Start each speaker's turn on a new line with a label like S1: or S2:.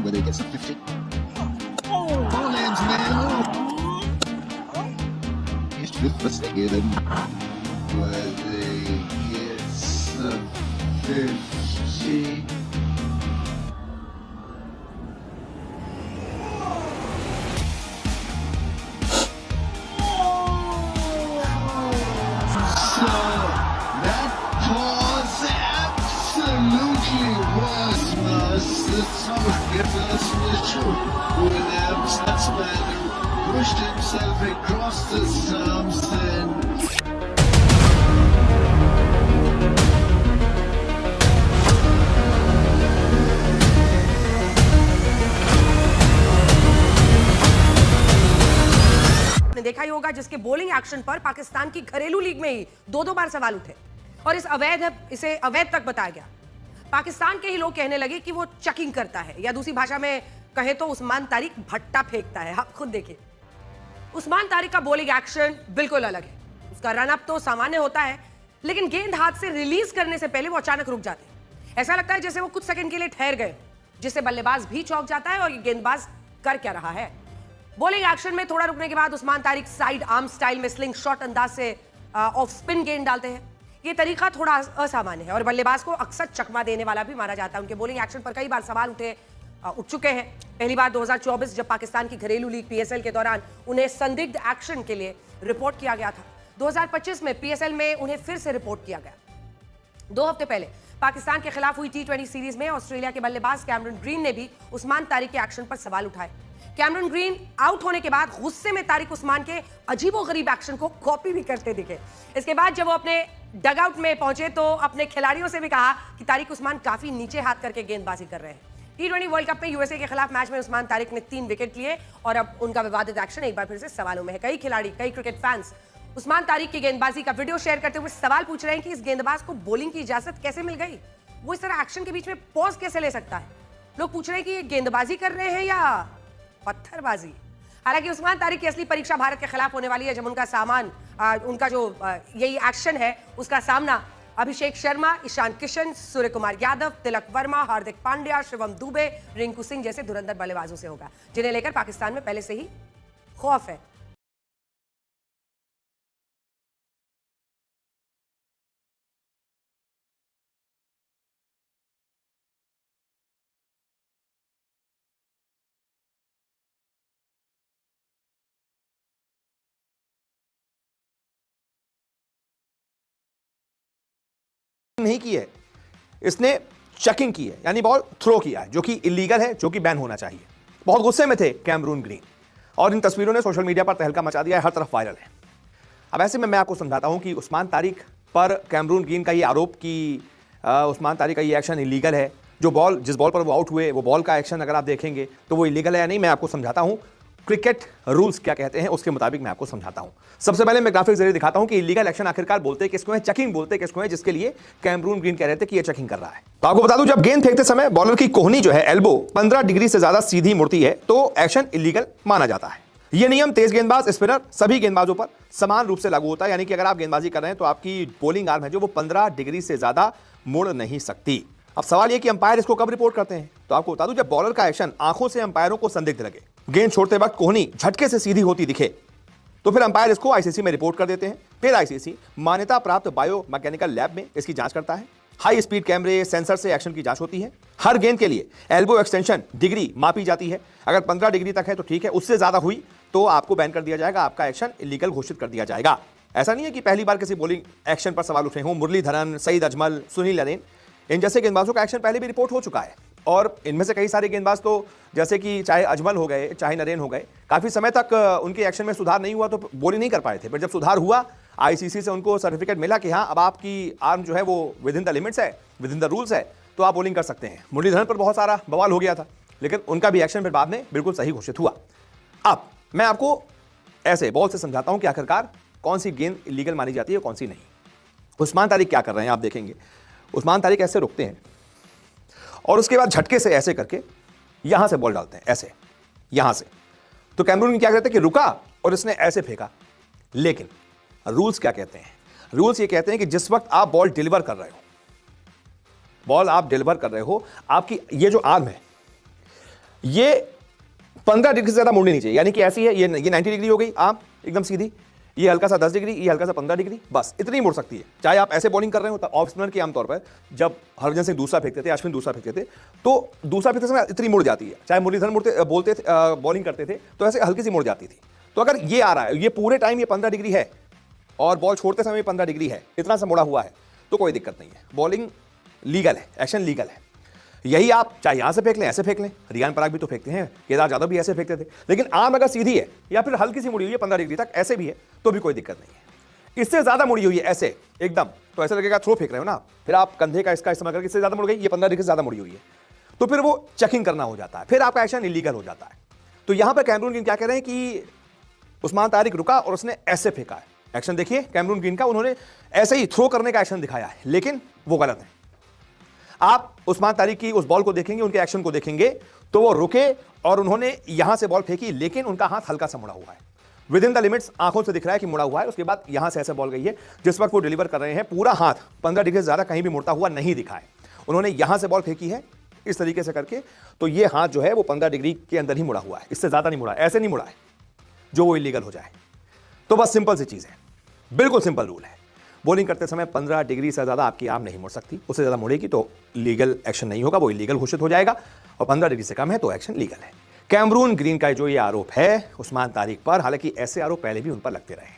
S1: whether he gets a 50. Ball lands now. He's just again. Whether he gets a 50. Williams, that's man who pushed himself across the something.
S2: आपने देखा ही होगा जिसके bowling action पर पाकिस्तान की घरेलू league में ही दो बार सवाल उठे और इसे अवैध तक बताया गया। पाकिस्तान के ही लोग कहने लगे कि वो चेकिंग करता है, या दूसरी भाषा में कहे तो उस्मान तारिक भट्टा फेंकता है। आप खुद देखिए, उस्मान तारिक का बॉलिंग एक्शन बिल्कुल अलग है। उसका रनअप तो सामान्य होता है, लेकिन गेंद हाथ से रिलीज करने से पहले वो अचानक रुक जाते हैं। ऐसा लगता है जैसे वो कुछ सेकंड के लिए ठहर गए, जिससे बल्लेबाज भी चौंक जाता है और ये गेंदबाज कर क्या रहा है। बॉलिंग एक्शन में थोड़ा रुकने के बाद Usman Tariq side arm style में स्लिंग शॉट अंदाज से ऑफ स्पिन गेंद डालते हैं। ये तरीका थोड़ा असामान्य है और बल्लेबाज को अक्सर चकमा देने वाला भी माना जाता है। उनके बॉलिंग एक्शन पर कई बार सवाल उठ चुके हैं। पहली बार 2024 जब पाकिस्तान की घरेलू लीग पीएसएल के दौरान उन्हें संदिग्ध एक्शन के लिए रिपोर्ट किया गया था। 2025 में पीएसएल में उन्हें फिर से रिपोर्ट किया गया। 2 हफ्ते पहले पाकिस्तान के खिलाफ हुई T20 सीरीज में ऑस्ट्रेलिया के बल्लेबाज कैमरन ग्रीन ने भी उस्मान तारिक के एक्शन पर सवाल उठाए। कैमरन ग्रीन आउट होने के बाद गुस्से में तारिक उस्मान के अजीबोगरीब एक्शन को कॉपी भी करते दिखे। इसके बाद जब वो अपने डगआउट में पहुंचे तो अपने खिलाड़ियों से भी कहा कि तारिक उस्मान काफी नीचे हाथ करके गेंदबाजी कर रहे हैं। T20 वर्ल्ड कप में यूएसए के खिलाफ मैच में उस्मान तारिक ने 3 विकेट लिए और अब उनका विवादित एक्शन एक बार फिर से सवालों में है। कई खिलाड़ी, कई क्रिकेट फैंस उस्मान तारिक की गेंदबाजी का वीडियो शेयर करते हुए सवाल पूछ रहे हैं कि इस गेंदबाज को बॉलिंग की इजाजत कैसे मिल गई, वो इस तरह एक्शन के बीच में पॉज कैसे ले सकता है। लोग पूछ रहे हैं कि ये गेंदबाजी कर रहे हैं या पत्थरबाजी। हालांकि उस्मान तारिक की असली परीक्षा भारत के खिलाफ होने वाली है, जब उनका जो यही एक्शन है उसका सामना अभिषेक शर्मा, ईशान किशन, सूर्य कुमार यादव, तिलक वर्मा, हार्दिक पांड्या, शिवम दुबे, रिंकू सिंह जैसे धुरंधर बल्लेबाजों से होगा, जिन्हें लेकर पाकिस्तान में पहले से ही खौफ है।
S3: नहीं की है, इसने चेकिंग की है, यानी बॉल थ्रो किया है, जो कि इलीगल है, जो कि बैन होना चाहिए। बहुत गुस्से में थे कैमरून ग्रीन और इन तस्वीरों ने सोशल मीडिया पर तहलका मचा दिया है, हर तरफ वायरल है। अब ऐसे में मैं आपको समझाता हूं कि उस्मान तारिक पर कैमरून ग्रीन का ये आरोप कि उस्मान तारिक का ये एक्शन इलीगल है, जिस बॉल पर वो आउट हुए वो बॉल का एक्शन अगर आप देखेंगे तो वो इलीगल है या नहीं, मैं आपको समझाता हूं। क्रिकेट रूल्स क्या कहते हैं उसके मुताबिक मैं आपको समझाता हूं। सबसे पहले मैं ग्राफिक जरिए दिखाता हूं कि इलीगल एक्शन आखिरकार बोलते किसको है, चेकिंग बोलते किसको है, जिसके लिए कैमरून ग्रीन कह रहे थे कि ये चेकिंग कर रहा है। तो आपको बता दूं, जब गेंद फेंकते समय बॉलर की कोहनी जो है, एल्बो 15 डिग्री से ज्यादा सीधी मुड़ती है तो एक्शन इलीगल माना जाता है। यह नियम तेज गेंदबाज, स्पिनर, सभी गेंदबाजों पर समान रूप से लागू होता है। यानी कि अगर आप गेंदबाजी कर रहे हैं तो आपकी बॉलिंग आर्म है जो वो 15 डिग्री से ज्यादा मुड़ नहीं सकती। अब सवाल यह कि अंपायर इसको कब रिपोर्ट करते हैं, तो आपको बता दूं, जब बॉलर का एक्शन आंखों से अंपायरों को संदिग्ध लगे, गेंद छोड़ते वक्त कोहनी झटके से सीधी होती दिखे, तो फिर अंपायर इसको आईसीसी में रिपोर्ट कर देते हैं। फिर आईसीसी मान्यता प्राप्त बायो मैकेनिकल लैब में इसकी जांच करता है। हाई स्पीड कैमरे, सेंसर से एक्शन की जांच होती है। हर गेंद के लिए एल्बो एक्सटेंशन डिग्री मापी जाती है। अगर 15 डिग्री तक है तो ठीक है, उससे ज्यादा हुई तो आपको बैन कर दिया जाएगा, आपका एक्शन इलीगल घोषित कर दिया जाएगा। ऐसा नहीं है कि पहली बार किसी बॉलिंग एक्शन पर सवाल उठे हों। मुरलीधरन, सईद अजमल, सुनील नरेन, इन जैसे गेंदबाजों का एक्शन पहले भी रिपोर्ट हो चुका है और इनमें से कई सारे गेंदबाज तो जैसे कि चाहे अजमल हो गए, चाहे नरेन हो गए, काफी समय तक उनके एक्शन में सुधार नहीं हुआ तो बॉलिंग नहीं कर पाए थे। पर जब सुधार हुआ, आईसीसी से उनको सर्टिफिकेट मिला कि हाँ अब आपकी आर्म जो है वो विद इन द लिमिट्स है, विद इन द रूल्स है, तो आप बॉलिंग कर सकते हैं। मुरलीधरन पर बहुत सारा बवाल हो गया था, लेकिन उनका भी एक्शन फिर बाद में बिल्कुल सही घोषित हुआ। अब मैं आपको ऐसे बॉल से समझाता हूं कि आखिरकार कौन सी गेंद इलीगल मानी जाती है, कौन सी नहीं। उस्मान तारिक क्या कर रहे हैं आप देखेंगे। उस्मान तारिक ऐसे रुकते हैं और उसके बाद झटके से ऐसे करके यहां से बॉल डालते हैं, ऐसे यहां से। तो कैमरून क्या कहते हैं कि रुका और इसने ऐसे फेंका। लेकिन रूल्स क्या कहते हैं, रूल्स ये कहते हैं कि जिस वक्त आप बॉल डिलीवर कर रहे हो, आपकी ये जो आर्म है ये 15 डिग्री से ज्यादा मुड़नी नहीं चाहिए, यानी कि ऐसी है, ये 90 डिग्री हो गई आप एकदम सीधी, ये हल्का सा 10 डिग्री, ये हल्का सा 15 डिग्री, बस इतनी मुड़ सकती है। चाहे आप ऐसे बॉलिंग कर रहे हो, ऑफ स्पिनर की आमतौर पर जब हरभजन सिंह दूसरा फेंकते थे, अश्विन दूसरा फेंकते थे, तो दूसरा फेंकते समय इतनी मुड़ जाती है। चाहे मुरलीधरन बोलते थे बॉलिंग करते थे तो ऐसे हल्की सी मुड़ जाती थी। तो अगर ये आ रहा है, ये पूरे टाइम ये 15 डिग्री है और बॉल छोड़ते समय 15 डिग्री है, इतना सा मुड़ा हुआ है, तो कोई दिक्कत नहीं है, बॉलिंग लीगल है, एक्शन लीगल है। यही आप चाहे यहां से फेंक लें, ऐसे फेंक लें, रियान पराग भी तो फेंकते हैं, केदार जाधव भी ऐसे फेंकते थे, लेकिन आर्म अगर सीधी है या फिर हल्की सी मुड़ी हुई है 15 डिग्री तक, ऐसे भी है तो भी कोई दिक्कत नहीं है। इससे ज्यादा मुड़ी हुई है ऐसे एकदम, तो ऐसा लगेगा थ्रो फेंक रहे हो ना, फिर आप कंधे का इसका इस्तेमाल करके इससे ज्यादा मुड़ गई, ये 15 डिग्री से ज्यादा मुड़ी हुई है, तो फिर वो चेकिंग करना हो जाता है, फिर आपका एक्शन इलीगल हो जाता है। तो यहां पर कैमरून ग्रीन क्या कह रहे हैं कि उस्मान तारिक रुका और उसने ऐसे फेंका है। एक्शन देखिए कैमरून ग्रीन का, उन्होंने ऐसे ही थ्रो करने का एक्शन दिखाया है, लेकिन वो गलत है। आप उस्मान तारिक की उस बॉल को देखेंगे, उनके एक्शन को देखेंगे, तो वो रुके और उन्होंने यहां से बॉल फेंकी, लेकिन उनका हाथ हल्का सा मुड़ा हुआ है, विद इन द लिमिट्स, आंखों से दिख रहा है कि मुड़ा हुआ है। उसके बाद यहां से ऐसे बॉल गई है, जिस वक्त वो डिलीवर कर रहे हैं पूरा हाथ 15 डिग्री से ज्यादा कहीं भी मुड़ता हुआ नहीं दिखा है। उन्होंने यहां से बॉल फेंकी है इस तरीके से करके, तो ये हाथ जो है वो 15 डिग्री के अंदर ही मुड़ा हुआ है, इससे ज्यादा नहीं मुड़ा, ऐसे नहीं मुड़ा है जो वो इलीगल हो जाए। तो बस सिंपल सी चीज है, बिल्कुल सिंपल रूल है। बॉलिंग करते समय 15 डिग्री से ज्यादा आपकी आर्म नहीं मुड़ सकती, उससे ज्यादा मुड़ेगी तो लीगल एक्शन नहीं होगा, वो इलीगल घोषित हो जाएगा, और 15 डिग्री से कम है तो एक्शन लीगल है। कैमरून ग्रीन का जो ये आरोप है उस्मान तारिक पर, हालांकि ऐसे आरोप पहले भी उन पर लगते रहे हैं।